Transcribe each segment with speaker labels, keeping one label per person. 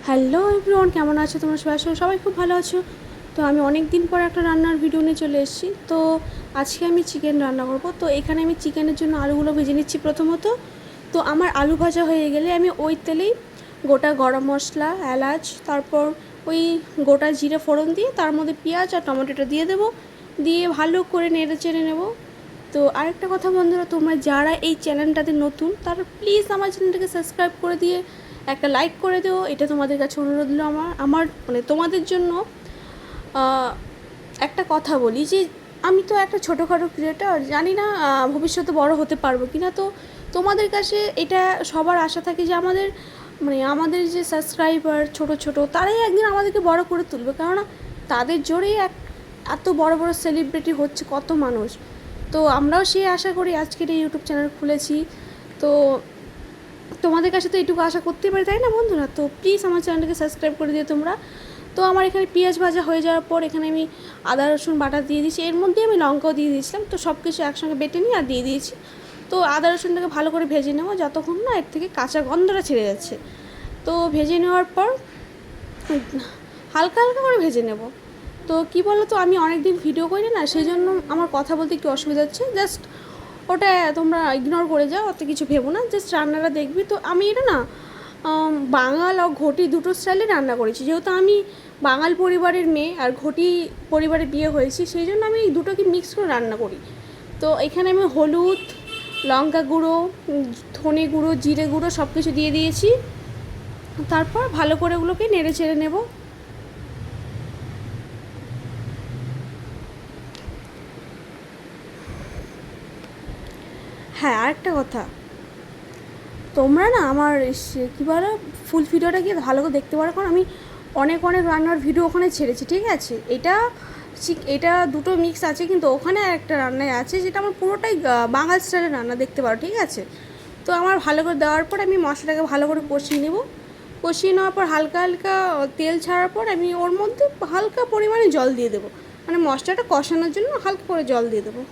Speaker 1: Hello everyone, কেমন আছো তোমরা? সবাই খুব ভালো আছো। তো আমি অনেক দিন পর একটা রান্নার ভিডিও নিয়ে চলে এসেছি। তো আজকে আমি চিকেন রান্না করব। তো এখানে আমি চিকেনের জন্য আলুগুলো ভেজে নিচ্ছি প্রথমত। তো আমার আলু ভাজা হয়ে গেলে আমি ওই তেলেই গোটা গরম মশলা, এলাচ, তারপর ওই গোটা জিরে ফোড়ন দিয়ে তার মধ্যে পেঁয়াজ আর টমেটোটা দিয়ে দেবো, দিয়ে ভালো করে নেড়ে চেড়ে নেবো। তো আরেকটা কথা বন্ধুরা, তোমরা যারা এই চ্যানেলটাতে নতুন তারা প্লিজ আমার চ্যানেলটাকে সাবস্ক্রাইব করে দিয়ে একটা লাইক করে দিও। এটা তোমাদের কাছে অনুরোধ হলো আমার মানে তোমাদের জন্য। একটা কথা বলি যে আমি তো একটা ছোটোখাটো ক্রিয়েটার, জানি না ভবিষ্যতে বড় হতে পারবো কি না। তো তোমাদের কাছে এটা সবার আশা থাকে যে আমাদের যে সাবস্ক্রাইবার ছোট ছোট তারাই একদিন আমাদেরকে বড় করে তুলবে, কেননা তাদের জোরেই এত বড় বড় সেলিব্রিটি হচ্ছে কত মানুষ। তো আমরাও সেই আশা করি আজকের এই ইউটিউব চ্যানেল খুলেছি। তো তোমাদের কাছে তো এইটুকু আশা করতেই পারি, তাই না বন্ধুরা? তো প্লিজ আমার চ্যানেলটাকে সাবস্ক্রাইব করে দিও তোমরা। তো আমার এখানে পেঁয়াজ ভাজা হয়ে যাওয়ার পর এখানে আমি আদা রসুন বাটা দিয়ে দিয়েছি, এর মধ্যে আমি লঙ্কাও দিয়ে দিয়েছিলাম। তো সব কিছু একসঙ্গে বেটে নিয়ে আর দিয়ে দিয়েছি। তো আদা রসুনটাকে ভালো করে ভেজে নেবো যতক্ষণ না এর থেকে কাঁচা গন্ধটা ছেড়ে যাচ্ছে। তো ভেজে নেওয়ার পর হালকা হালকা করে ভেজে নেব। তো কী বলো তো, আমি অনেক দিন ভিডিও করি না, সেই জন্য আমার কথা বলতে একটু অসুবিধা হচ্ছে। জাস্ট ওটা তোমরা ইগনোর করে যাও, অত কিছু ভেবো না, জাস্ট রান্নাটা দেখবি। তো আমি এটা না বাঙাল আর ঘটি দুটো স্টাইলে রান্না করেছি, যেহেতু আমি বাঙাল পরিবারের মেয়ে আর ঘটি পরিবারে বিয়ে হয়েছি, সেই জন্য আমি এই দুটোকে মিক্স করে রান্না করি। তো এখানে আমি হলুদ, লঙ্কা গুঁড়ো, ধনে গুঁড়ো, জিরে গুঁড়ো সব কিছু দিয়ে দিয়েছি। তারপর ভালো করে ওগুলোকে নেড়ে চেড়ে নেব। হ্যাঁ, আরেকটা কথা, তোমরা না আমার কী বলো ফুল ভিডিওটা গিয়ে ভালো করে দেখতে পারো, কারণ আমি অনেক অনেক রান্নার ভিডিও ওখানে ছেড়েছি, ঠিক আছে? এটা দুটো মিক্স আছে, কিন্তু ওখানে একটা রান্নায় আছে যেটা আমার পুরোটাই বাঙাল স্টাইলের রান্না, দেখতে পারো, ঠিক আছে? তো আমার ভালো করে দেওয়ার পর আমি মশলাটাকে ভালো করে কষিয়ে নেব। কষিয়ে নেওয়ার পর হালকা হালকা তেল ছাড়ার পর আমি ওর মধ্যে হালকা পরিমাণে জল দিয়ে দেবো, মানে মশলাটা কষানোর জন্য হালকা করে জল দিয়ে দেবো।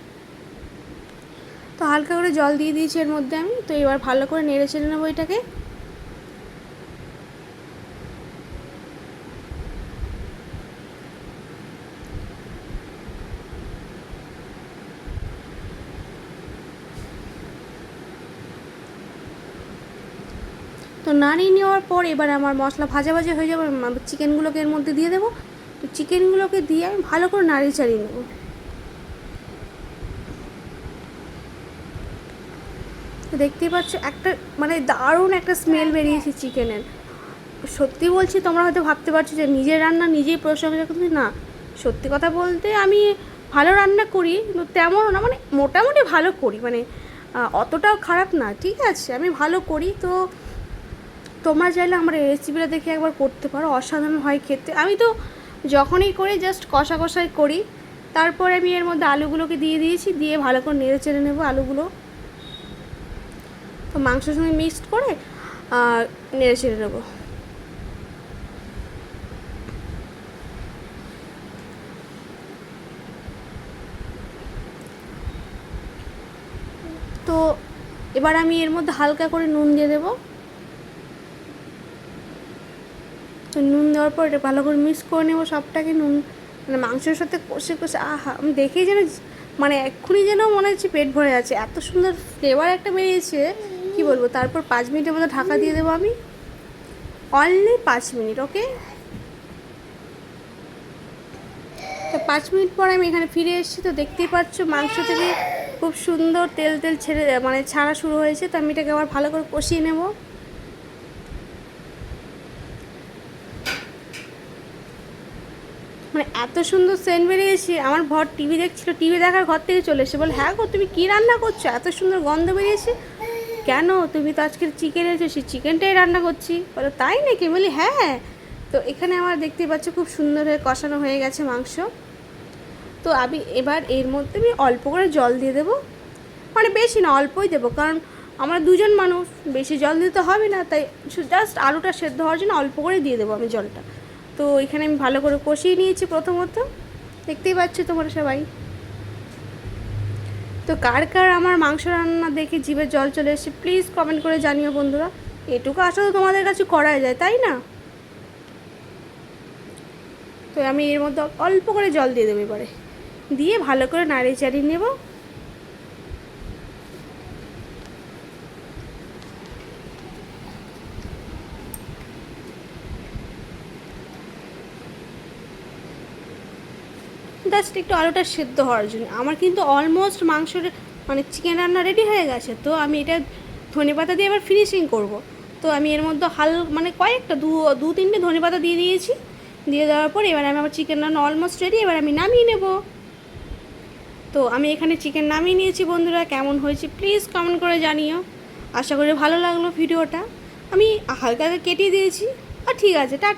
Speaker 1: তো হালকা করে জল দিয়ে দিয়েছি এর মধ্যে আমি। তো এবার ভালো করে নেড়ে চেড়ে নেবো এটাকে। তো নাড়িয়ে নেওয়ার পর এবার আমার মশলা ভাজা ভাজা হয়ে যাবে, চিকেনগুলোকে এর মধ্যে দিয়ে দেবো। তো চিকেনগুলোকে দিয়ে আমি ভালো করে নাড়িয়ে চাড়িয়ে নেবো। তো দেখতেই পাচ্ছ একটা দারুণ একটা স্মেল বেরিয়েছে চিকেনের। সত্যি বলছি, তোমরা হয়তো ভাবতে পারছো যে নিজের রান্না নিজেই প্রশংসা করতে। না, সত্যি কথা বলতে আমি ভালো রান্না করি, কিন্তু তেমনও না, মোটামুটি ভালো করি, অতটাও খারাপ না, ঠিক আছে? আমি ভালো করি। তো তোমরা চাইলে আমার এই রেসিপিটা দেখে একবার করতে পারো, অসাধারণ হয় খেতে। আমি তো যখনই করি জাস্ট কষা কষাই করি। তারপর আমি এর মধ্যে আলুগুলোকে দিয়ে দিয়েছি, দিয়ে ভালো করে নেড়ে চেড়ে নেবো আলুগুলো। তো মাংসের সঙ্গে মিক্সড করে নেড়ে চেড়ে নেবো। তো এবার আমি এর মধ্যে হালকা করে নুন দিয়ে দেবো। তো নুন দেওয়ার পর এটা ভালো করে মিক্স করে নেবো সবটাকে। নুন মাংসের সাথে কষে কষে আহা, আমি দেখেই যেন এক্ষুনি যেন মনে হচ্ছে পেট ভরে যাচ্ছে, এত সুন্দর ফ্লেভার একটা বেরিয়েছে, কি বলবো। তারপর 5 মিনিটের মধ্যে ঢাকা দিয়ে দেবো আমি, অনলি 5 মিনিট, ওকে? তো 5 মিনিট পর আমি এখানে ফিরে এসেছি। তো দেখতেই পাচ্ছ মাংস থেকে খুব সুন্দর তেল তেল ছেড়ে ছাড়া শুরু হয়েছে। তো আমি এটাকে আবার ভালো করে কষিয়ে নেব। এত সুন্দর সেন্ট বেরিয়েছে, আমার ভর টিভি দেখছিল, টিভি দেখার ঘর থেকে চলে এসে বলে, হ্যাঁ গো তুমি কী রান্না করছো, এত সুন্দর গন্ধ বেরিয়েছে কেন? তুমি তো আজকের চিকেন এনেছো, সেই চিকেনটাই রান্না করছি। বলো তাই নাকি? বলি হ্যাঁ। তো এখানে আমার দেখতেই পাচ্ছ খুব সুন্দর হয়ে কষানো হয়ে গেছে মাংস। তো আমি এবার এর মধ্যে আমি অল্প করে জল দিয়ে দেবো, বেশি না, অল্পই দেবো, কারণ আমরা দুজন মানুষ, বেশি জল দিতে হবে না। তাই জাস্ট আলুটা সেদ্ধ হওয়ার জন্য অল্প করে দিয়ে দেবো আমি জলটা। তো এখানে আমি ভালো করে কষিয়ে নিয়েছি প্রথমত, দেখতেই পাচ্ছ তোমরা সবাই। তো কার কার আমার মাংস রান্না দেখে জিভে জল চলে এসেছে প্লিজ কমেন্ট করে জানিও বন্ধুরা। এটুকু আশা তো তোমাদের কাছে করাই যায়, তাই না? তো আমি এর মধ্যে অল্প করে জল দিয়ে দেবো এবারে, দিয়ে ভালো করে নাড়িয়ে চাড়িয়ে নেব। জাস্ট একটু আলুটা সেদ্ধ হওয়ার জন্য। আমার কিন্তু অলমোস্ট মাংসের মানে চিকেন রান্না রেডি হয়ে গেছে। তো আমি এটা ধনেপাতা দিয়ে এবার ফিনিশিং করব। তো আমি এর মধ্যে মানে কয়েকটা দু তিনটে ধনেপাতা দিয়ে দিয়েছি। দিয়ে দেওয়ার পর এবার আমি আমার চিকেন রান্না অলমোস্ট রেডি, এবার আমি নামিয়ে নেব। তো আমি এখানে চিকেন নামিয়ে নিয়েছি। বন্ধুরা, কেমন হয়েছে প্লিজ কমেন্ট করে জানিও। আশা করি ভালো লাগলো ভিডিওটা। আমি হালকা কেটে দিয়েছি। আর ঠিক আছে, টাটা।